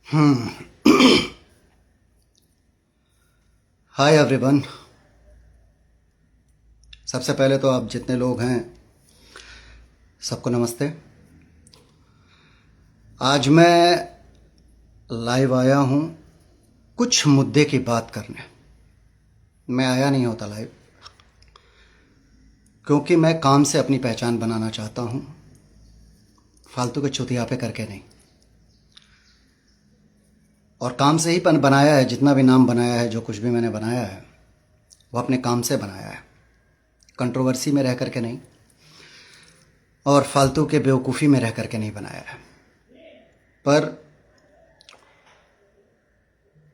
हम्म। Hi everyone. सबसे पहले तो आप जितने लोग हैं सबको नमस्ते। आज मैं लाइव आया हूँ कुछ मुद्दे की बात करने। मैं आया नहीं होता लाइव क्योंकि मैं काम से अपनी पहचान बनाना चाहता हूँ, फालतू के चुतियापे करके नहीं। और काम से ही बनाया है, जितना भी नाम बनाया है, जो कुछ भी मैंने बनाया है वो अपने काम से बनाया है, कंट्रोवर्सी में रह करके नहीं और फालतू के बेवकूफ़ी में रह करके नहीं बनाया है। पर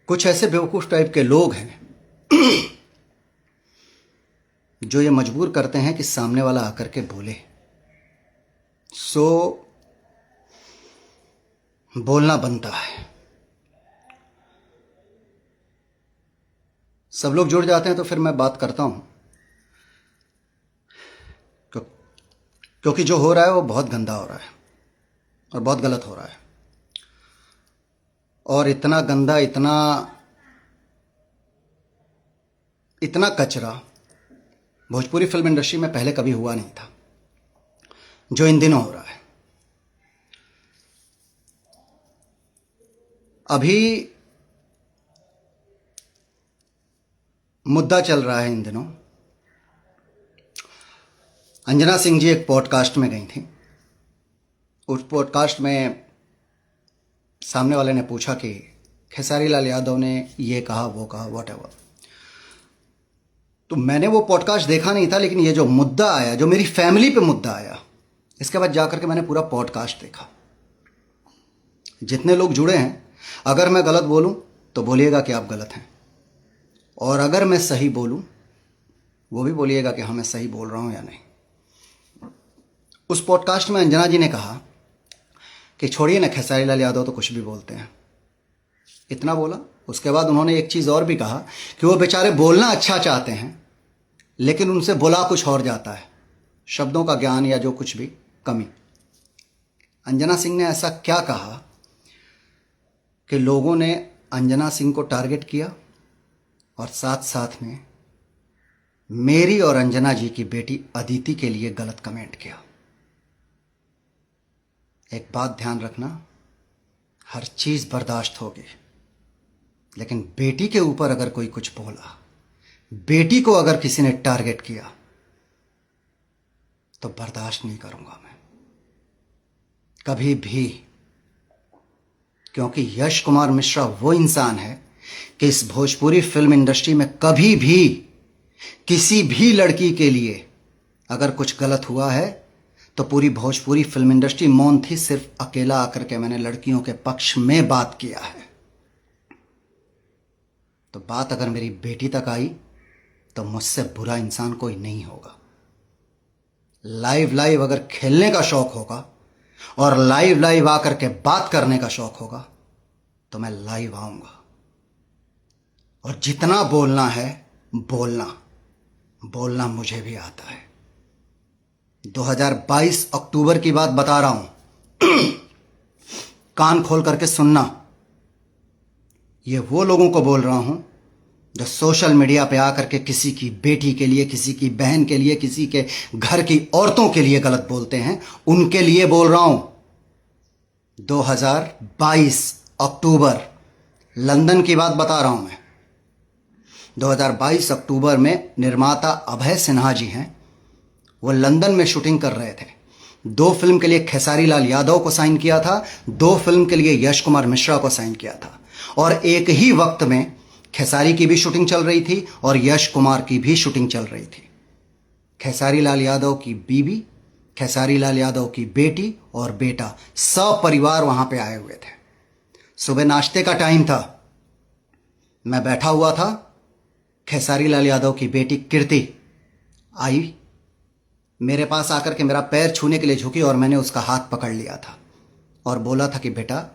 कुछ ऐसे बेवकूफ़ टाइप के लोग हैं जो ये मजबूर करते हैं कि सामने वाला आकर के बोले। सो बोलना बनता है। सब लोग जुड़ जाते हैं तो फिर मैं बात करता हूं, क्योंकि जो हो रहा है वो बहुत गंदा हो रहा है और बहुत गलत हो रहा है। और इतना गंदा, इतना इतना कचरा भोजपुरी फिल्म इंडस्ट्री में पहले कभी हुआ नहीं था जो इन दिनों हो रहा है। अभी मुद्दा चल रहा है इन दिनों। अंजना सिंह जी एक पॉडकास्ट में गई थी। उस पॉडकास्ट में सामने वाले ने पूछा कि खेसारी लाल यादव ने ये कहा, वो कहा, व्हाटएवर। तो मैंने वो पॉडकास्ट देखा नहीं था, लेकिन ये जो मुद्दा आया, जो मेरी फैमिली पे मुद्दा आया, इसके बाद जाकर के मैंने पूरा पॉडकास्ट देखा। जितने लोग जुड़े हैं, अगर मैं गलत बोलूं तो बोलिएगा कि आप गलत हैं, और अगर मैं सही बोलूं वो भी बोलिएगा कि हाँ मैं सही बोल रहा हूं या नहीं। उस पॉडकास्ट में अंजना जी ने कहा कि छोड़िए ना, खेसारी लाल यादव तो कुछ भी बोलते हैं। इतना बोला। उसके बाद उन्होंने एक चीज़ और भी कहा कि वो बेचारे बोलना अच्छा चाहते हैं लेकिन उनसे बोला कुछ और जाता है, शब्दों का ज्ञान या जो कुछ भी कमी। अंजना सिंह ने ऐसा क्या कहा कि लोगों ने अंजना सिंह को टारगेट किया और साथ साथ में मेरी और अंजना जी की बेटी अदिति के लिए गलत कमेंट किया। एक बात ध्यान रखना, हर चीज़ बर्दाश्त होगी, लेकिन बेटी के ऊपर अगर कोई कुछ बोला, बेटी को अगर किसी ने टारगेट किया तो बर्दाश्त नहीं करूंगा मैं कभी भी। क्योंकि यश कुमार मिश्रा वो इंसान है कि इस भोजपुरी फिल्म इंडस्ट्री में कभी भी किसी भी लड़की के लिए अगर कुछ गलत हुआ है तो पूरी भोजपुरी फिल्म इंडस्ट्री मौन थी। सिर्फ अकेला आकर के मैंने लड़कियों के पक्ष में बात किया है। तो बात अगर मेरी बेटी तक आई तो मुझसे बुरा इंसान कोई नहीं होगा। लाइव अगर खेलने का शौक होगा और लाइव आकर के बात करने का शौक होगा तो मैं लाइव आऊंगा। और जितना बोलना है बोलना मुझे भी आता है। 2022 अक्टूबर की बात बता रहा हूं कान खोल करके सुनना। ये वो लोगों को बोल रहा हूं जो सोशल मीडिया पे आकर के किसी की बेटी के लिए, किसी की बहन के लिए, किसी के घर की औरतों के लिए गलत बोलते हैं, उनके लिए बोल रहा हूं। 2022 अक्टूबर, लंदन की बात बता रहा हूं मैं। 2022 अक्टूबर में निर्माता अभय सिन्हा जी हैं, वो लंदन में शूटिंग कर रहे थे। 2 फिल्म के लिए खेसारी लाल यादव को साइन किया था, 2 फिल्म के लिए यश कुमार मिश्रा को साइन किया था। और एक ही वक्त में खेसारी की भी शूटिंग चल रही थी और यश कुमार की भी शूटिंग चल रही थी। खेसारी लाल यादव की बीवी, खेसारी लाल यादव की बेटी और बेटा, सब परिवार वहां पे आए हुए थे। सुबह नाश्ते का टाइम था, मैं बैठा हुआ था। खेसारी लाल यादव की बेटी कीर्ति आई, मेरे पास आकर के मेरा पैर छूने के लिए झुकी और मैंने उसका हाथ पकड़ लिया था और बोला था कि बेटा,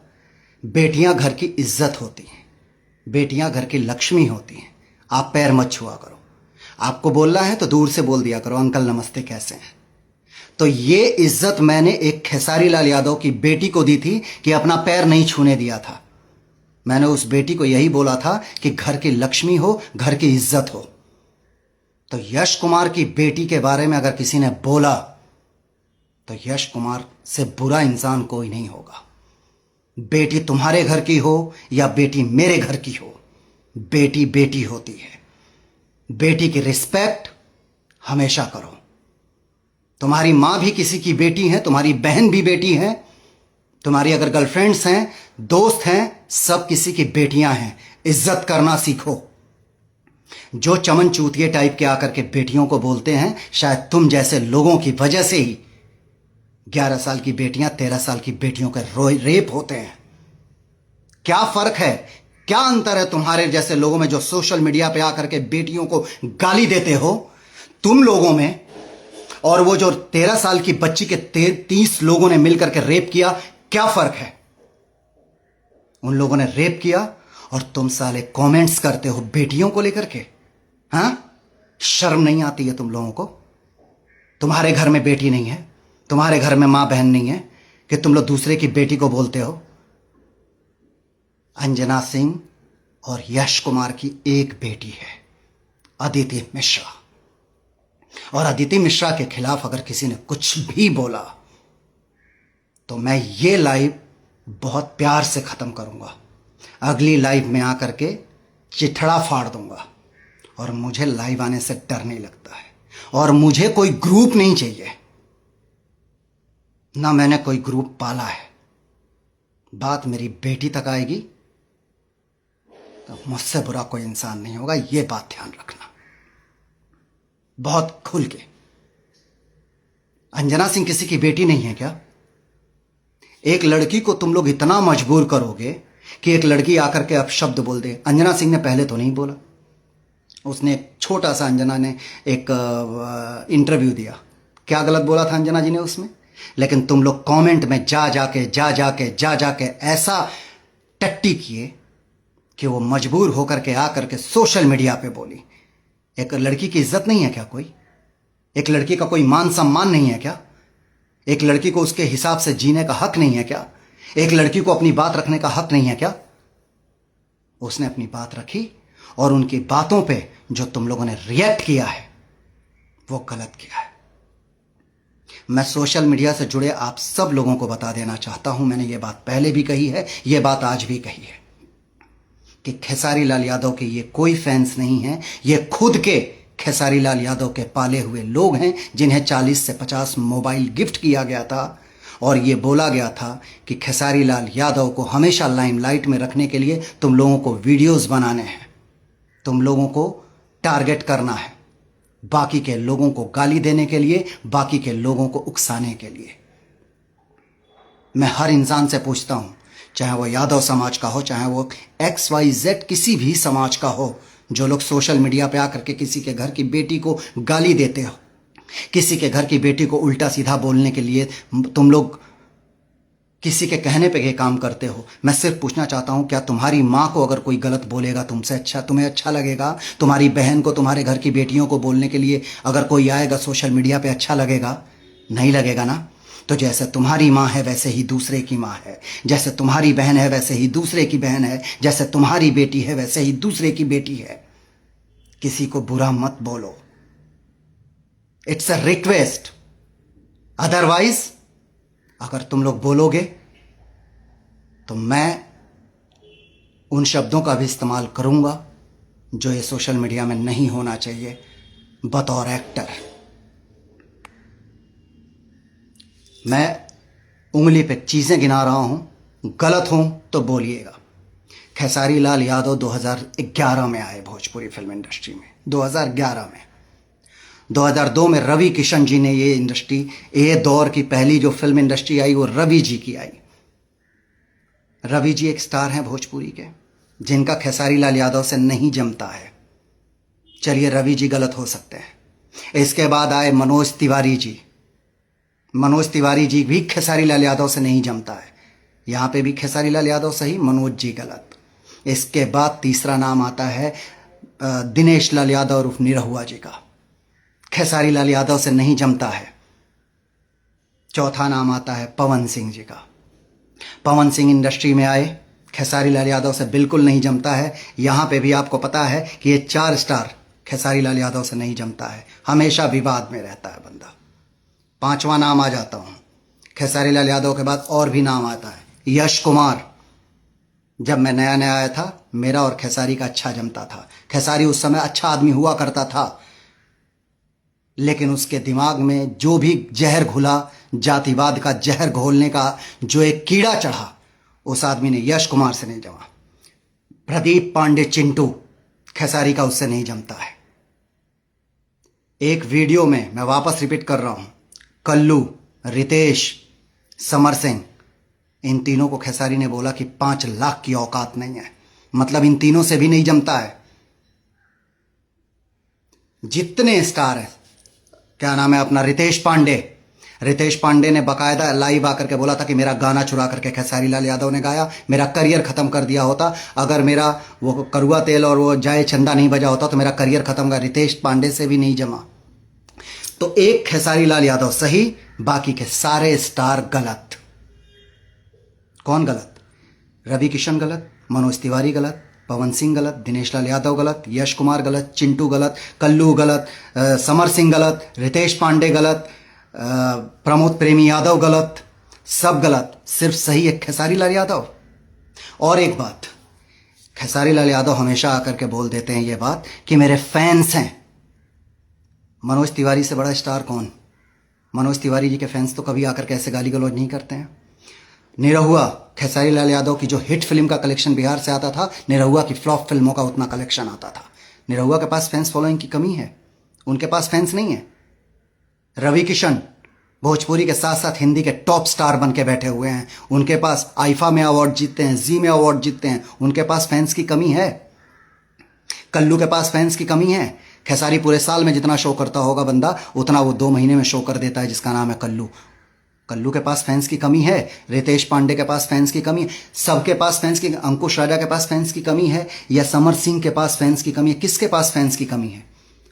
बेटियां घर की इज्जत होती हैं, बेटियां घर की लक्ष्मी होती हैं, आप पैर मत छुआ करो। आपको बोलना है तो दूर से बोल दिया करो, अंकल नमस्ते कैसे हैं। तो ये इज्जत मैंने एक खेसारी लाल यादव की बेटी को दी थी कि अपना पैर नहीं छूने दिया था। मैंने उस बेटी को यही बोला था कि घर की लक्ष्मी हो, घर की इज्जत हो। तो यश कुमार की बेटी के बारे में अगर किसी ने बोला तो यश कुमार से बुरा इंसान कोई नहीं होगा। बेटी तुम्हारे घर की हो या बेटी मेरे घर की हो, बेटी बेटी होती है। बेटी की रिस्पेक्ट हमेशा करो। तुम्हारी मां भी किसी की बेटी है, तुम्हारी बहन भी बेटी है, तुम्हारी अगर गर्लफ्रेंड्स हैं, दोस्त हैं, सब किसी की बेटियां हैं। इज्जत करना सीखो। जो चमन चूतिए टाइप के आकर के बेटियों को बोलते हैं, शायद तुम जैसे लोगों की वजह से ही 11 साल की बेटियां 13 साल की बेटियों के रेप होते हैं। क्या फर्क है, क्या अंतर है तुम्हारे जैसे लोगों में जो सोशल मीडिया पे आकर के बेटियों को गाली देते हो, तुम लोगों में, और वो जो 13 साल की बच्ची के 30 लोगों ने मिलकर के रेप किया? क्या फर्क है? उन लोगों ने रेप किया और तुम साले कमेंट्स करते हो बेटियों को लेकर के। हां, शर्म नहीं आती है तुम लोगों को? तुम्हारे घर में बेटी नहीं है, तुम्हारे घर में मां बहन नहीं है कि तुम लोग दूसरे की बेटी को बोलते हो? अंजना सिंह और यश कुमार की एक बेटी है, अदिति मिश्रा। और अदिति मिश्रा के खिलाफ अगर किसी ने कुछ भी बोला तो मैं ये लाइव बहुत प्यार से खत्म करूंगा। अगली लाइव में आकर के चिथड़ा फाड़ दूंगा। और मुझे लाइव आने से डर नहीं लगता है, और मुझे कोई ग्रुप नहीं चाहिए, ना मैंने कोई ग्रुप पाला है। बात मेरी बेटी तक आएगी तो मुझसे बुरा कोई इंसान नहीं होगा, यह बात ध्यान रखना बहुत खुल के। अंजना सिंह किसी की बेटी नहीं है क्या? एक लड़की को तुम लोग इतना मजबूर करोगे कि एक लड़की आकर के अब शब्द बोल दे। अंजना सिंह ने पहले तो नहीं बोला, उसने एक छोटा सा, अंजना ने एक इंटरव्यू दिया। क्या गलत बोला था अंजना जी ने उसमें? लेकिन तुम लोग कमेंट में जा जाके ऐसा टट्टी किए कि वो मजबूर होकर के आकर के सोशल मीडिया पे बोली। एक लड़की की इज्जत नहीं है क्या कोई? एक लड़की का कोई मान सम्मान नहीं है क्या? एक लड़की को उसके हिसाब से जीने का हक नहीं है क्या? एक लड़की को अपनी बात रखने का हक नहीं है क्या? उसने अपनी बात रखी, और उनकी बातों पे जो तुम लोगों ने रिएक्ट किया है वो गलत किया है। मैं सोशल मीडिया से जुड़े आप सब लोगों को बता देना चाहता हूं, मैंने ये बात पहले भी कही है, ये बात आज भी कही है, कि खेसारी लाल यादव के ये कोई फैंस नहीं है। ये खुद के खेसारी लाल यादव के पाले हुए लोग हैं, जिन्हें 40 से 50 मोबाइल गिफ्ट किया गया था, और ये बोला गया था कि खेसारी लाल यादव को हमेशा लाइमलाइट में रखने के लिए तुम लोगों को वीडियोस बनाने हैं, तुम लोगों को टारगेट करना है, बाकी के लोगों को गाली देने के लिए, बाकी के लोगों को उकसाने के लिए। मैं हर इंसान से पूछता हूं, चाहे वो यादव समाज का हो, चाहे वो XYZ किसी भी समाज का हो, जो लोग सोशल मीडिया पे आकर के किसी के घर की बेटी को गाली देते हो, किसी के घर की बेटी को उल्टा सीधा बोलने के लिए तुम लोग किसी के कहने पे ये काम करते हो, मैं सिर्फ पूछना चाहता हूं, क्या तुम्हारी माँ को अगर कोई गलत बोलेगा तुमसे, अच्छा तुम्हें अच्छा लगेगा? तुम्हारी बहन को, तुम्हारे घर की बेटियों को बोलने के लिए अगर कोई आएगा सोशल मीडिया पे, अच्छा लगेगा? नहीं लगेगा ना। तो जैसे तुम्हारी माँ है वैसे ही दूसरे की माँ है, जैसे तुम्हारी बहन है वैसे ही दूसरे की बहन है, जैसे तुम्हारी बेटी है वैसे ही दूसरे की बेटी है। किसी को बुरा मत बोलो, इट्स अ रिक्वेस्ट। अदरवाइज अगर तुम लोग बोलोगे तो मैं उन शब्दों का भी इस्तेमाल करूंगा जो ये सोशल मीडिया में नहीं होना चाहिए। बतौर एक्टर मैं उंगली पे चीजें गिना रहा हूं, गलत हूं तो बोलिएगा। खेसारी लाल यादव 2011 में आए भोजपुरी फिल्म इंडस्ट्री में, 2011 में। 2002 में रवि किशन जी ने ये इंडस्ट्री, ये दौर की पहली जो फिल्म इंडस्ट्री आई वो रवि जी की आई। रवि जी एक स्टार हैं भोजपुरी के, जिनका खेसारी लाल यादव से नहीं जमता है। चलिए रवि जी गलत हो सकते हैं। इसके बाद आए मनोज तिवारी जी। मनोज तिवारी जी भी खेसारी लाल यादव से नहीं जमता है। यहां पे भी खेसारी लाल यादव सही, मनोज जी गलत। इसके बाद तीसरा नाम आता है दिनेश लाल यादव उर्फ निरहुआ जी का, खेसारी लाल यादव से नहीं जमता है। चौथा नाम आता है पवन सिंह जी का। पवन सिंह इंडस्ट्री में आए, खेसारी लाल यादव से बिल्कुल नहीं जमता है। यहां पे भी आपको पता है कि ये 4 स्टार खेसारी लाल यादव से नहीं जमता है, हमेशा विवाद में रहता है बंदा। 5वां नाम आ जाता हूं, खेसारी लाल यादव के बाद और भी नाम आता है, यश कुमार। जब मैं नया नया आया था, मेरा और खेसारी का अच्छा जमता था। खेसारी उस समय अच्छा आदमी हुआ करता था, लेकिन उसके दिमाग में जो भी जहर घुला, जातिवाद का जहर घोलने का जो एक कीड़ा चढ़ा, उस आदमी ने यश कुमार से नहीं जमा। प्रदीप पांडे चिंटू, खेसारी का उससे नहीं जमता है। एक वीडियो में मैं वापस रिपीट कर रहा हूं, कल्लू, रितेश, समर सिंह, इन तीनों को खेसारी ने बोला कि 5 लाख की औकात नहीं है। मतलब इन तीनों से भी नहीं जमता है। जितने स्टार हैं, क्या नाम है अपना, रितेश पांडे ने बकायदा लाइव आकर के बोला था कि मेरा गाना चुरा करके खेसारी लाल यादव ने गाया, मेरा करियर खत्म कर दिया होता। अगर मेरा वो करुआ तेल और वो जाए चंदा नहीं बजा होता तो मेरा करियर खत्म। का रितेश पांडे से भी नहीं जमा। तो एक खेसारी लाल यादव सही, बाकी के सारे स्टार गलत। कौन गलत? रवि किशन गलत, मनोज तिवारी गलत, पवन सिंह गलत, दिनेश लाल यादव गलत, यश कुमार गलत, चिंटू गलत, कल्लू गलत, समर सिंह गलत, रितेश पांडे गलत, प्रमोद प्रेमी यादव गलत, सब गलत। सिर्फ सही एक खेसारी लाल यादव। और एक बात, खेसारी लाल यादव हमेशा आकर के बोल देते हैं ये बात कि मेरे फैंस हैं। मनोज तिवारी से बड़ा स्टार कौन? मनोज तिवारी जी के फैंस तो कभी आकर के ऐसे गाली गलौज नहीं करते हैं। निरहुआ, खेसारी लाल यादव की जो हिट फिल्म का कलेक्शन बिहार से आता था, निरहुआ की फ्लॉप फिल्मों का उतना कलेक्शन आता था। निरहुआ के पास फैंस फॉलोइंग की कमी है, उनके पास फैंस नहीं है। रवि किशन भोजपुरी के साथ साथ हिंदी के टॉप स्टार बन के बैठे हुए हैं, उनके पास आईफा में अवार्ड जीतते हैं, जी में अवार्ड जीतते हैं, उनके पास फैंस की कमी है। कल्लू के पास फैंस की कमी है। खेसारी पूरे साल में जितना शो करता होगा बंदा, उतना वो 2 महीने में शो कर देता है, जिसका नाम है कल्लू। कल्लू के पास फैंस की कमी है, रितेश पांडे के पास फैंस की कमी है, सबके पास फैंस की, अंकुश राजा के पास फैंस की कमी है, या समर सिंह के पास फैंस की कमी है? किसके पास फैंस की कमी है?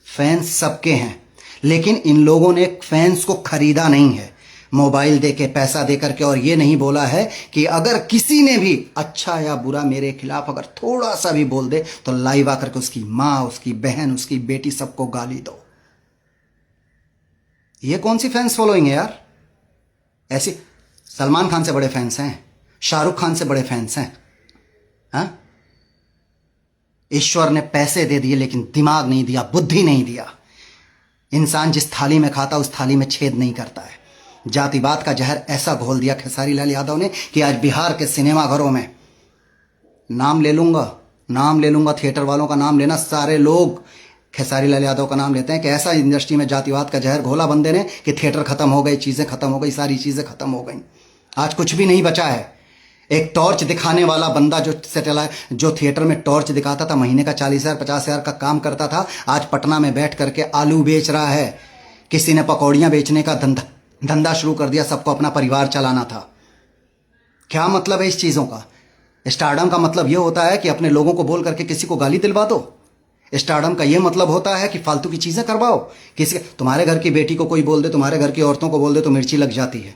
फैंस सबके हैं, लेकिन इन लोगों ने फैंस को खरीदा नहीं है, मोबाइल दे के, पैसा दे करके। और ये नहीं बोला है कि अगर किसी ने भी अच्छा या बुरा मेरे खिलाफ अगर थोड़ा सा भी बोल दे तो लाइव आकर के उसकी माँ, उसकी बहन, उसकी बेटी, सबको गाली दो। ये कौन सी फैंस फॉलोइंग है यार? ऐसी सलमान खान से बड़े फैंस हैं, शाहरुख खान से बड़े फैंस हैं। हाँ, ईश्वर ने पैसे दे दिए लेकिन दिमाग नहीं दिया, बुद्धि नहीं दिया। इंसान जिस थाली में खाता उस थाली में छेद नहीं करता है। जातिवाद का जहर ऐसा घोल दिया खेसारी लाल यादव ने कि आज बिहार के सिनेमा घरों में, नाम ले लूंगा, थिएटर वालों का नाम लेना, सारे लोग खेसारी लाल यादव का नाम लेते हैं कि ऐसा इंडस्ट्री में जातिवाद का जहर घोला बंदे ने कि थिएटर खत्म हो गए, चीजें खत्म हो गई, सारी चीजें खत्म हो गई। आज कुछ भी नहीं बचा है। एक टॉर्च दिखाने वाला बंदा जो थिएटर में टॉर्च दिखाता था, महीने का 40,000 50,000 का काम करता था, आज पटना में बैठ करके आलू बेच रहा है। किसी ने पकौड़ियां बेचने का धंधा शुरू कर दिया, सबको अपना परिवार चलाना था। क्या मतलब है इस चीजों का? स्टारडम का मतलब यह होता है कि अपने लोगों को बोल करके किसी को गाली दिलवा दो। स्टारडम का यह मतलब होता है कि फालतू की चीजें करवाओ। किसी, तुम्हारे घर की बेटी को कोई बोल दे, तुम्हारे घर की औरतों को बोल दे तो मिर्ची लग जाती है।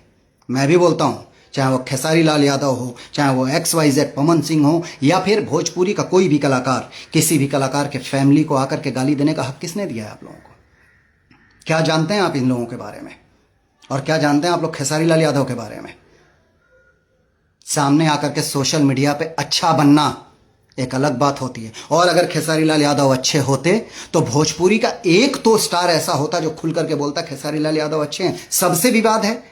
मैं भी बोलता हूं, चाहे वो खेसारी लाल यादव हो, चाहे वो XYZ पवन सिंह हो, या फिर भोजपुरी का कोई भी कलाकार, किसी भी कलाकार के फैमिली को आकर के गाली देने का हक किसने दिया है आप लोगों को? क्या जानते हैं आप इन लोगों के बारे में? और क्या जानते हैं आप लोग खेसारी लाल यादव के बारे में? सामने आकर के सोशल मीडिया पे अच्छा बनना एक अलग बात होती है, और अगर खेसारी लाल यादव अच्छे होते तो भोजपुरी का एक तो स्टार ऐसा होता जो खुल करके बोलता खेसारी लाल यादव अच्छे हैं। सबसे विवाद है,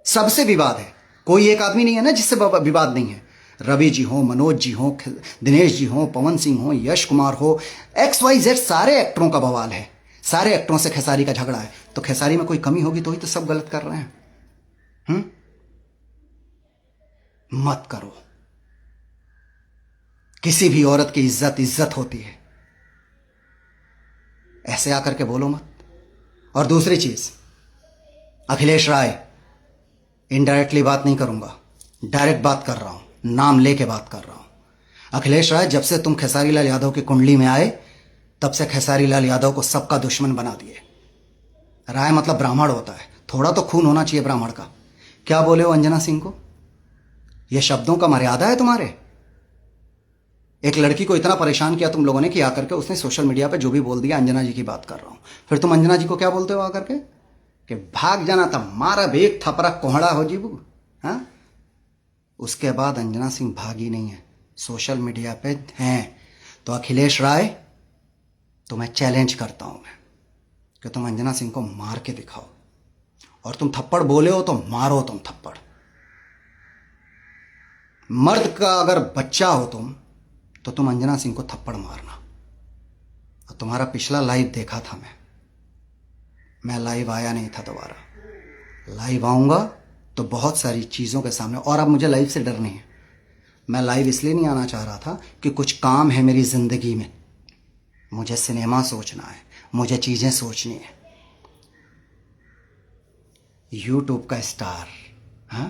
सबसे विवाद है, कोई एक आदमी नहीं है ना जिससे विवाद नहीं है। रवि जी हो, मनोज जी हो, दिनेश जी हो, पवन सिंह हो, यश कुमार हो, XYZ सारे एक्टरों का बवाल है, सारे एक्टरों से खेसारी का झगड़ा है। तो खेसारी में कोई कमी होगी तो ही तो सब गलत कर रहे हैं। मत करो। किसी भी औरत की इज्जत होती है, ऐसे आकर के बोलो मत। और दूसरी चीज, अखिलेश राय, इनडायरेक्टली बात नहीं करूंगा, डायरेक्ट बात कर रहा हूं, नाम लेके बात कर रहा हूं। अखिलेश राय, जब से तुम खेसारी लाल यादव की कुंडली में आए तब से खेसारी लाल यादव को सबका दुश्मन बना दिए। राय मतलब ब्राह्मण होता है, थोड़ा तो खून होना चाहिए ब्राह्मण का। क्या बोले हो अंजना सिंह को? यह शब्दों का मर्यादा है तुम्हारे? एक लड़की को इतना परेशान किया तुम लोगों ने कि आकर के उसने सोशल मीडिया पे जो भी बोल दिया, अंजना जी की बात कर रहा हूं, फिर तुम अंजना जी को क्या बोलते हो आकर के कि भाग जाना था, मारा एक थपरा कोहड़ा हो जीबू। हाँ, उसके बाद अंजना सिंह भागी नहीं है, सोशल मीडिया पे हैं। तो अखिलेश राय, तो मैं चैलेंज करता हूं मैं कि तुम अंजना सिंह को मार के दिखाओ, और तुम थप्पड़ बोले हो तो मारो तुम थप्पड़। मर्द का अगर बच्चा हो तुम, तो तुम अंजना सिंह को थप्पड़ मारना। और तुम्हारा पिछला लाइव देखा था मैं लाइव आया नहीं था, दोबारा लाइव आऊंगा तो बहुत सारी चीज़ों के सामने। और अब मुझे लाइव से डर नहीं है, मैं लाइव इसलिए नहीं आना चाह रहा था कि कुछ काम है मेरी ज़िंदगी में, मुझे सिनेमा सोचना है, मुझे चीज़ें सोचनी है। यूट्यूब का स्टार, हाँ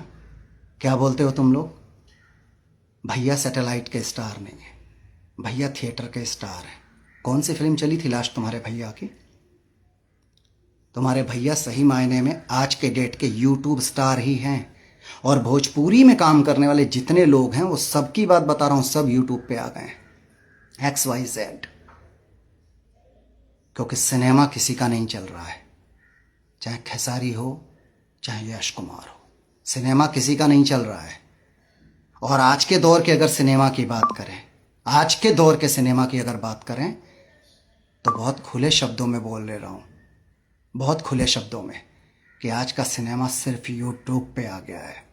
क्या बोलते हो तुम लोग, भैया सैटेलाइट के स्टार नहीं है, भैया थिएटर के स्टार हैं। कौन सी फिल्म चली थी लास्ट तुम्हारे भैया की? तुम्हारे भैया सही मायने में आज के डेट के यूट्यूब स्टार ही हैं। और भोजपुरी में काम करने वाले जितने लोग हैं वो सबकी बात बता रहा हूं, सब यूट्यूब पे आ गए हैं, XYZ। क्योंकि सिनेमा किसी का नहीं चल रहा है, चाहे खेसारी हो चाहे यश कुमार हो, सिनेमा किसी का नहीं चल रहा है। और आज के दौर के अगर सिनेमा की बात करें, आज के दौर के सिनेमा की अगर बात करें, तो बहुत खुले शब्दों में बोल ले रहा हूं, बहुत खुले शब्दों में, कि आज का सिनेमा सिर्फ यूट्यूब पे आ गया है।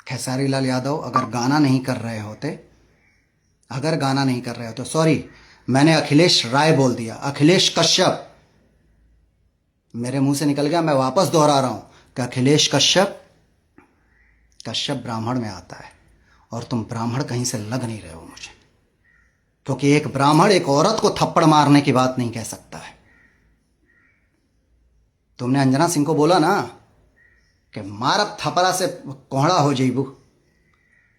खेसारी लाल यादव अगर गाना नहीं कर रहे होते, अगर गाना नहीं कर रहे होते, सॉरी मैंने अखिलेश राय बोल दिया, अखिलेश कश्यप मेरे मुंह से निकल गया, मैं वापस दोहरा रहा हूं कि अखिलेश कश्यप, कश्यप ब्राह्मण में आता है, और तुम ब्राह्मण कहीं से लग नहीं रहे हो मुझे। क्योंकि एक ब्राह्मण एक औरत को थप्पड़ मारने की बात नहीं कह सकता है। तुमने अंजना सिंह को बोला ना कि मारब थपड़ा से कोहड़ा हो जाइबू,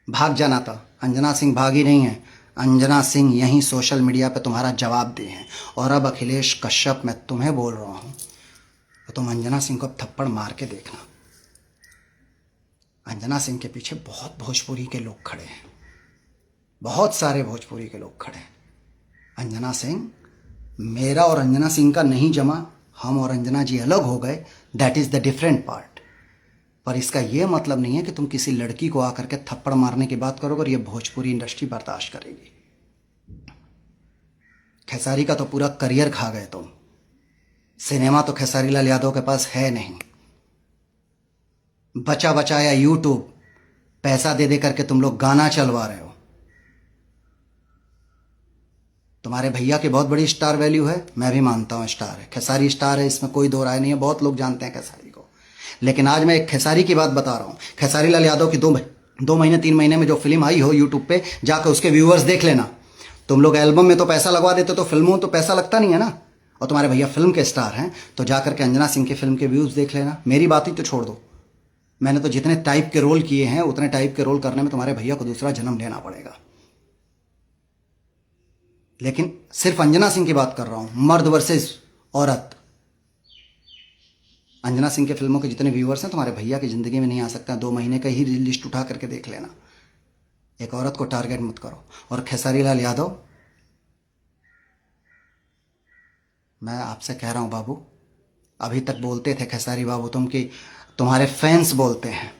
भाग जाना था। अंजना सिंह भागी नहीं है, अंजना सिंह यहीं सोशल मीडिया पे तुम्हारा जवाब दे हैं। और अब अखिलेश कश्यप, मैं तुम्हें बोल रहा हूं, तो तुम अंजना सिंह को थप्पड़ मार के देखना। अंजना सिंह के पीछे बहुत भोजपुरी के लोग खड़े हैं, बहुत सारे भोजपुरी के लोग खड़े हैं। अंजना सिंह, मेरा और अंजना सिंह का नहीं जमा, हम और अंजना जी अलग हो गए, that is the different part. पर इसका यह मतलब नहीं है कि तुम किसी लड़की को आकर के थप्पड़ मारने की बात करोगे और ये भोजपुरी इंडस्ट्री बर्दाश्त करेगी। खेसारी का तो पूरा करियर खा गए तुम, सिनेमा तो खेसारी लाल यादव के पास है नहीं। बचा बचाया यूट्यूब, पैसा दे दे करके तुम लोग गाना चलवा रहे हो। तुम्हारे भैया की बहुत बड़ी स्टार वैल्यू है, मैं भी मानता हूं स्टार है, खेसारी स्टार है, इसमें कोई दो राय नहीं है, बहुत लोग जानते हैं खेसारी को। लेकिन आज मैं एक खेसारी की बात बता रहा हूं। खेसारी लाल यादव की 2 महीने 3 महीने में जो फिल्म आई हो यूट्यूब पे, जाकर उसके व्यूअर्स देख लेना। तुम लोग एल्बम में तो पैसा लगवा देते, तो फिल्मों में तो पैसा लगता नहीं है ना। और तुम्हारे भैया फिल्म के स्टार हैं, तो जाकर के अंजना सिंह की फिल्म के व्यूज देख लेना। मेरी बात ही तो छोड़ दो, मैंने तो जितने टाइप के रोल किए हैं उतने टाइप के रोल करने में तुम्हारे भैया को दूसरा जन्म लेना पड़ेगा। लेकिन सिर्फ अंजना सिंह की बात कर रहा हूं, मर्द वर्सेस औरत। अंजना सिंह के फिल्मों के जितने व्यूअर्स हैं तुम्हारे भैया की जिंदगी में नहीं आ सकता। 2 महीने का ही लिस्ट उठा करके देख लेना, एक औरत को टारगेट मत करो। और खेसारी लाल यादव, मैं आपसे कह रहा हूं बाबू, अभी तक बोलते थे खेसारी बाबू तुम कि तुम्हारे फैंस बोलते हैं,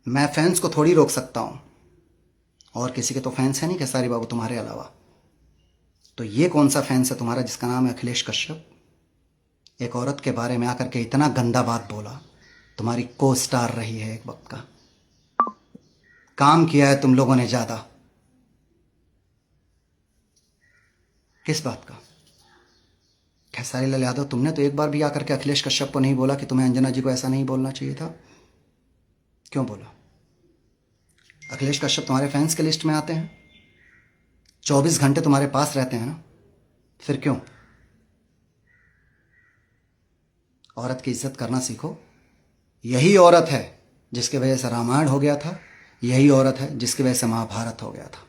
मैं फैंस को थोड़ी रोक सकता हूं, और किसी के तो फैंस है नहीं खेसारी बाबू तुम्हारे अलावा। तो ये कौन सा फैंस है तुम्हारा जिसका नाम है अखिलेश कश्यप? एक औरत के बारे में आकर के इतना गंदा बात बोला, तुम्हारी को स्टार रही है एक वक्त का, काम किया है तुम लोगों ने ज्यादा, किस बात का? खेसारी लाल यादव, तुमने तो एक बार भी आकर के अखिलेश कश्यप को नहीं बोला कि तुम्हें अंजना जी को ऐसा नहीं बोलना चाहिए था? क्यों बोला? अखिलेश कश्यप तुम्हारे फैंस के लिस्ट में आते हैं, 24 घंटे तुम्हारे पास रहते हैं ना, फिर क्यों? औरत की इज्जत करना सीखो। यही औरत है जिसकी वजह से रामायण हो गया था, यही औरत है जिसकी वजह से महाभारत हो गया था।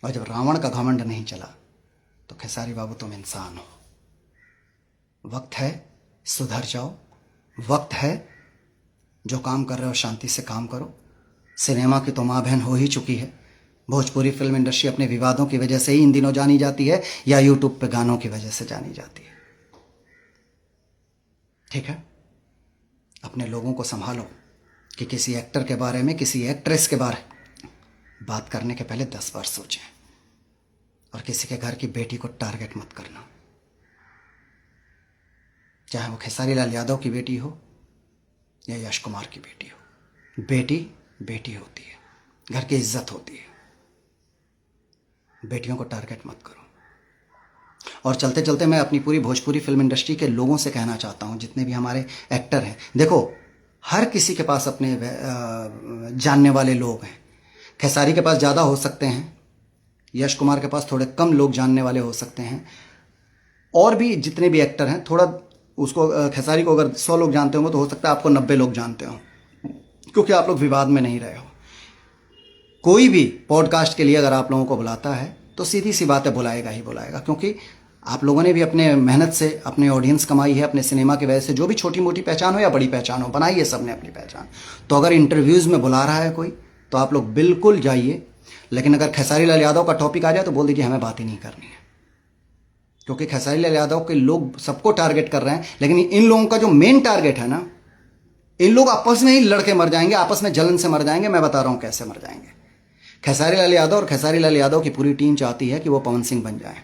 और जब रावण का घमंड नहीं चला, तो खेसारी बाबू तुम इंसान हो। वक्त है सुधर जाओ, वक्त है जो काम कर रहे हो शांति से काम करो। सिनेमा की तो माँ बहन हो ही चुकी है, भोजपुरी फिल्म इंडस्ट्री अपने विवादों की वजह से ही इन दिनों जानी जाती है या यूट्यूब पे गानों की वजह से जानी जाती है? ठीक है, अपने लोगों को संभालो कि किसी एक्टर के बारे में, किसी एक्ट्रेस के बारे में बात करने के पहले 10 बार सोचें। और किसी के घर की बेटी को टारगेट मत करना, चाहे वो खेसारी लाल यादव की बेटी हो या यश कुमार की बेटी हो। बेटी बेटी होती है, घर की इज्जत होती है। बेटियों को टारगेट मत करो। और चलते चलते मैं अपनी पूरी भोजपुरी फिल्म इंडस्ट्री के लोगों से कहना चाहता हूं, जितने भी हमारे एक्टर हैं, देखो हर किसी के पास अपने जानने वाले लोग हैं। खेसारी के पास ज़्यादा हो सकते हैं, यश कुमार के पास थोड़े कम लोग जानने वाले हो सकते हैं, और भी जितने भी एक्टर हैं, थोड़ा उसको खेसारी को अगर 100 लोग जानते होंगे तो हो सकता है आपको 90 लोग जानते हो, क्योंकि आप लोग विवाद में नहीं रहे हो। कोई भी पॉडकास्ट के लिए अगर आप लोगों को बुलाता है तो सीधी सी बात है, बुलाएगा ही बुलाएगा, क्योंकि आप लोगों ने भी अपने मेहनत से अपने ऑडियंस कमाई है, अपने सिनेमा की वजह से। जो भी छोटी मोटी पहचान हो या बड़ी पहचान हो, बनाई है सबने अपनी पहचान। तो अगर इंटरव्यूज़ में बुला रहा है कोई तो आप लोग बिल्कुल जाइए, लेकिन अगर खेसारी लाल यादव का टॉपिक आ जाए तो बोल दीजिए हमें बात ही नहीं करनी है, क्योंकि खेसारी लाल यादव के लोग सबको टारगेट कर रहे हैं। लेकिन इन लोगों का जो मेन टारगेट है ना, इन लोग आपस में ही लड़के मर जाएंगे, आपस में जलन से मर जाएंगे। मैं बता रहा हूं कैसे मर जाएंगे। खेसारी लाल यादव और खेसारी लाल यादव की पूरी टीम चाहती है कि वो पवन सिंह बन जाए,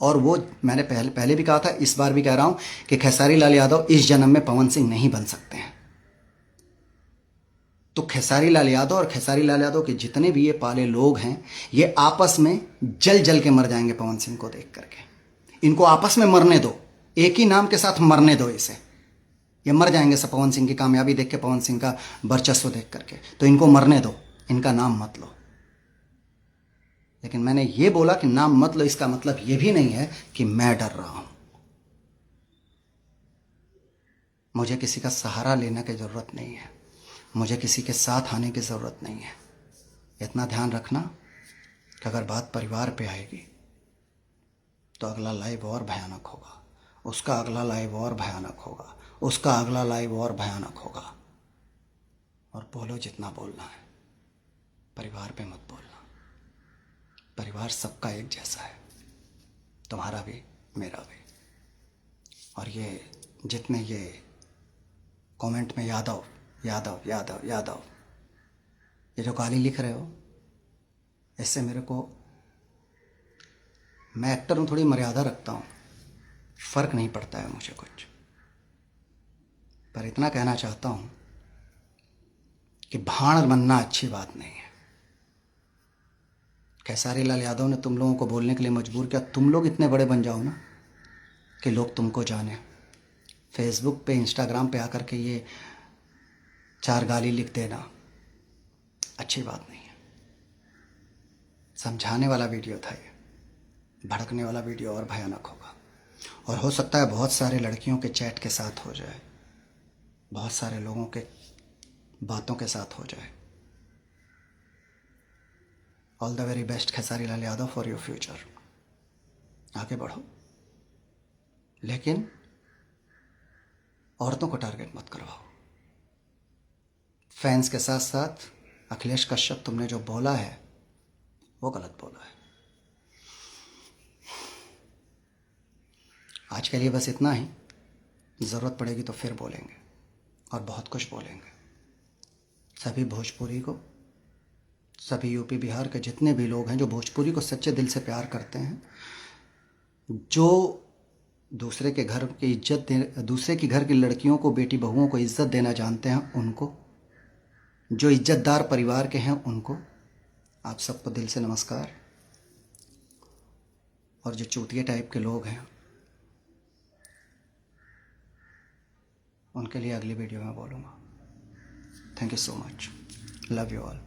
और वो मैंने पहले भी कहा था, इस बार भी कह रहा हूं कि खेसारी लाल यादव इस जन्म में पवन सिंह नहीं बन सकते हैं। तो खेसारी लाल यादव और खेसारी लाल यादव के जितने भी ये पाले लोग हैं, ये आपस में जल जल के मर जाएंगे पवन सिंह को देख करके। इनको आपस में मरने दो, एक ही नाम के साथ मरने दो इसे। ये मर जाएंगे सब पवन सिंह की कामयाबी देख के, पवन सिंह का वर्चस्व देख करके। तो इनको मरने दो, इनका नाम मत लो। लेकिन मैंने ये बोला कि नाम मत लो, इसका मतलब ये भी नहीं है कि मैं डर रहा हूं। मुझे किसी का सहारा लेने की ज़रूरत नहीं है, मुझे किसी के साथ आने की ज़रूरत नहीं है। इतना ध्यान रखना कि अगर बात परिवार पे आएगी तो अगला लाइव और भयानक होगा, उसका अगला लाइव और भयानक होगा, उसका अगला लाइव और भयानक होगा। और बोलो जितना बोलना है, परिवार पे मत बोलना। परिवार सबका एक जैसा है, तुम्हारा भी मेरा भी। और ये जितने ये कमेंट में यादव यादव यादव यादव ये जो गाली लिख रहे हो, इससे मेरे को, मैं एक्टर हूँ, थोड़ी मर्यादा रखता हूँ, फ़र्क नहीं पड़ता है मुझे कुछ। पर इतना कहना चाहता हूँ कि भाड़ बनना अच्छी बात नहीं है। खेसारी लाल यादव ने तुम लोगों को बोलने के लिए मजबूर किया। तुम लोग इतने बड़े बन जाओ ना कि लोग तुमको जाने। फेसबुक पे, इंस्टाग्राम पे आकर के ये 4 गाली लिख देना अच्छी बात नहीं है। समझाने वाला वीडियो था ये, भड़कने वाला वीडियो और भयानक होगा। और हो सकता है बहुत सारे लड़कियों के चैट के साथ हो जाए, बहुत सारे लोगों के बातों के साथ हो जाए। All the very best Khesari Lal Yadav for your future. आगे बढ़ो, लेकिन औरतों को टारगेट मत करवाओ। फैंस के साथ साथ अखिलेश कश्यप, तुमने जो बोला है वो गलत बोला है। आज के लिए बस इतना ही। ज़रूरत पड़ेगी तो फिर बोलेंगे और बहुत कुछ बोलेंगे। सभी भोजपुरी को, सभी यूपी बिहार के जितने भी लोग हैं जो भोजपुरी को सच्चे दिल से प्यार करते हैं, जो दूसरे के घर की इज्जत दूसरे की घर की लड़कियों को, बेटी बहुओं को इज्जत देना जानते हैं, उनको, जो इज्जतदार परिवार के हैं उनको, आप सबको दिल से नमस्कार। और जो चूतिया टाइप के लोग हैं उनके लिए अगली वीडियो में बोलूँगा। Thank you so much, love you all.